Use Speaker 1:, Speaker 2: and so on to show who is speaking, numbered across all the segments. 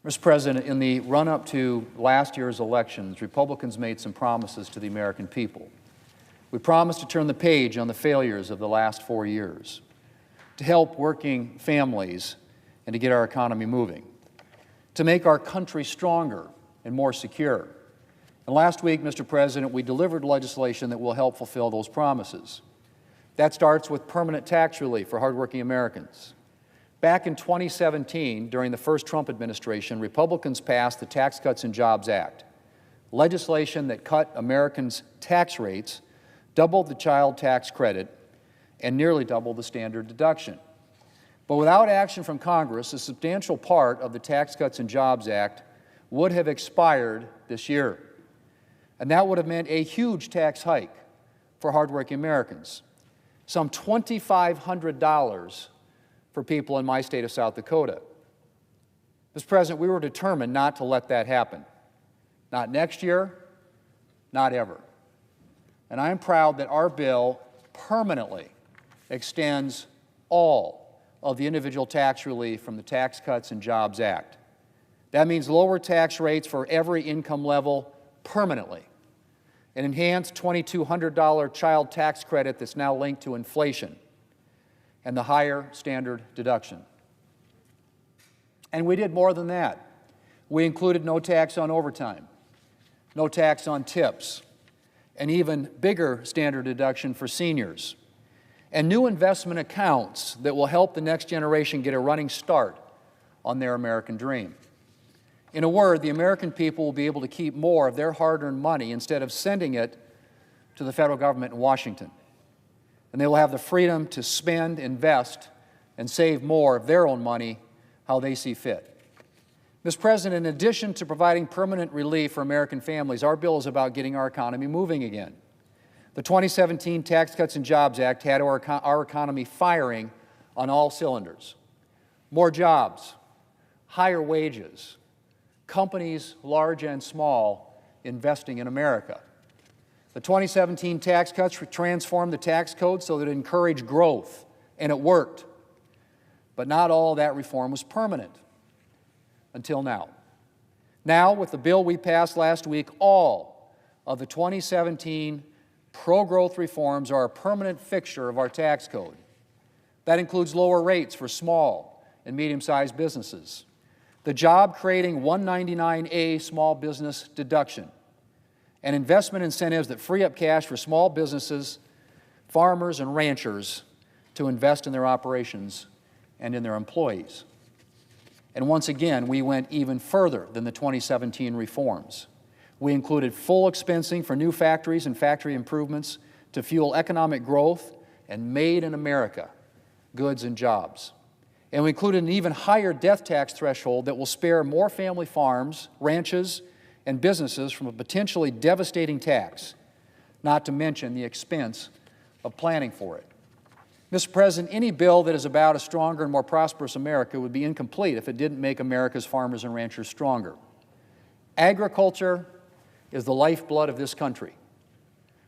Speaker 1: Mr. President, in the run-up to last year's elections, Republicans made some promises to the American people. We promised to turn the page on the failures of the last 4 years, to help working families and to get our economy moving, to make our country stronger and more secure. And last week, Mr. President, we delivered legislation that will help fulfill those promises. That starts with permanent tax relief for hardworking Americans. Back in 2017, during the first Trump administration, Republicans passed the Tax Cuts and Jobs Act, legislation that cut Americans' tax rates, doubled the child tax credit, and nearly doubled the standard deduction. But without action from Congress, a substantial part of the Tax Cuts and Jobs Act would have expired this year. And that would have meant a huge tax hike for hardworking Americans, some $2,500 for people in my state of South Dakota. Mr. President, we were determined not to let that happen. Not next year, not ever. And I am proud that our bill permanently extends all of the individual tax relief from the Tax Cuts and Jobs Act. That means lower tax rates for every income level permanently, an enhanced $2,200 child tax credit that's now linked to inflation, and the higher standard deduction. And we did more than that. We included no tax on overtime, no tax on tips, an even bigger standard deduction for seniors, and new investment accounts that will help the next generation get a running start on their American dream. In a word, the American people will be able to keep more of their hard-earned money instead of sending it to the federal government in Washington. And they will have the freedom to spend, invest, and save more of their own money how they see fit. Mr. President, in addition to providing permanent relief for American families, our bill is about getting our economy moving again. The 2017 Tax Cuts and Jobs Act had our economy firing on all cylinders. More jobs, higher wages, companies large and small investing in America. The 2017 tax cuts transformed the tax code so that it encouraged growth, and it worked. But not all that reform was permanent until now. Now, with the bill we passed last week, all of the 2017 pro-growth reforms are a permanent fixture of our tax code. That includes lower rates for small and medium-sized businesses, the job-creating 199A small business deduction, and investment incentives that free up cash for small businesses, farmers, and ranchers to invest in their operations and in their employees. And once again, we went even further than the 2017 reforms. We included full expensing for new factories and factory improvements to fuel economic growth and made in America goods and jobs. And we included an even higher death tax threshold that will spare more family farms, ranches, and businesses from a potentially devastating tax, not to mention the expense of planning for it. Mr. President, any bill that is about a stronger and more prosperous America would be incomplete if it didn't make America's farmers and ranchers stronger. Agriculture is the lifeblood of this country,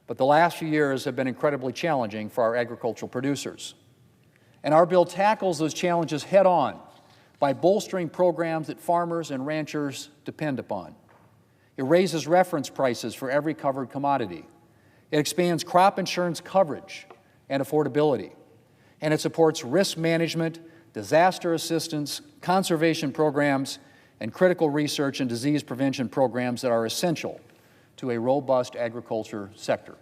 Speaker 1: but the last few years have been incredibly challenging for our agricultural producers. And our bill tackles those challenges head-on by bolstering programs that farmers and ranchers depend upon. It raises reference prices for every covered commodity. It expands crop insurance coverage and affordability. And it supports risk management, disaster assistance, conservation programs, and critical research and disease prevention programs that are essential to a robust agriculture sector.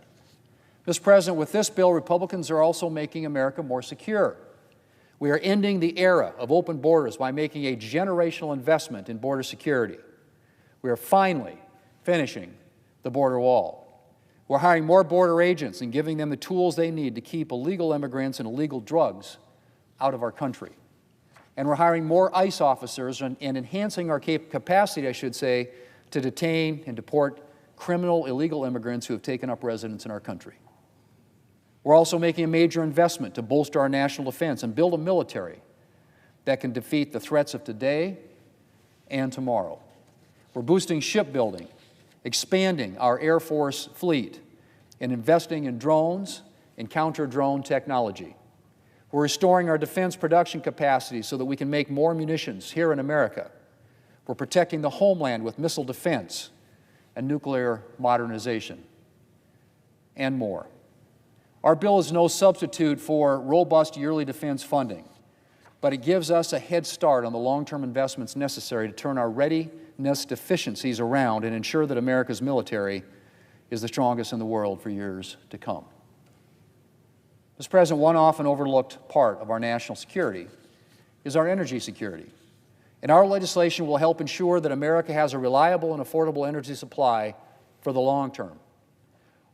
Speaker 1: Mr. President, with this bill, Republicans are also making America more secure. We are ending the era of open borders by making a generational investment in border security. We are finally finishing the border wall. We're hiring more border agents and giving them the tools they need to keep illegal immigrants and illegal drugs out of our country. And we're hiring more ICE officers and enhancing our capacity, I should say, to detain and deport criminal illegal immigrants who have taken up residence in our country. We're also making a major investment to bolster our national defense and build a military that can defeat the threats of today and tomorrow. We're boosting shipbuilding, expanding our Air Force fleet, and investing in drones and counter-drone technology. We're restoring our defense production capacity so that we can make more munitions here in America. We're protecting the homeland with missile defense and nuclear modernization, and more. Our bill is no substitute for robust yearly defense funding, but it gives us a head start on the long-term investments necessary to turn our readiness deficiencies around and ensure that America's military is the strongest in the world for years to come. Mr. President, one often overlooked part of our national security is our energy security. And our legislation will help ensure that America has a reliable and affordable energy supply for the long term.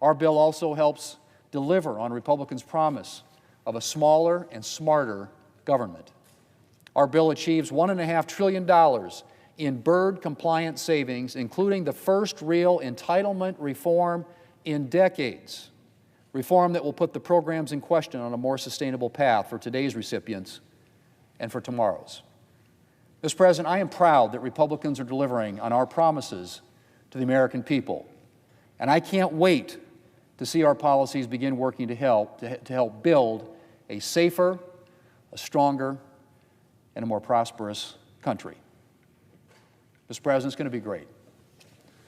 Speaker 1: Our bill also helps deliver on Republicans' promise of a smaller and smarter government. Our bill achieves $1.5 trillion in bird-compliant savings, including the first real entitlement reform in decades, reform that will put the programs in question on a more sustainable path for today's recipients and for tomorrow's. Mr. President, I am proud that Republicans are delivering on our promises to the American people, and I can't wait to see our policies begin working to help build a safer, a stronger, and a more prosperous country. Mr. President, it's going to be great.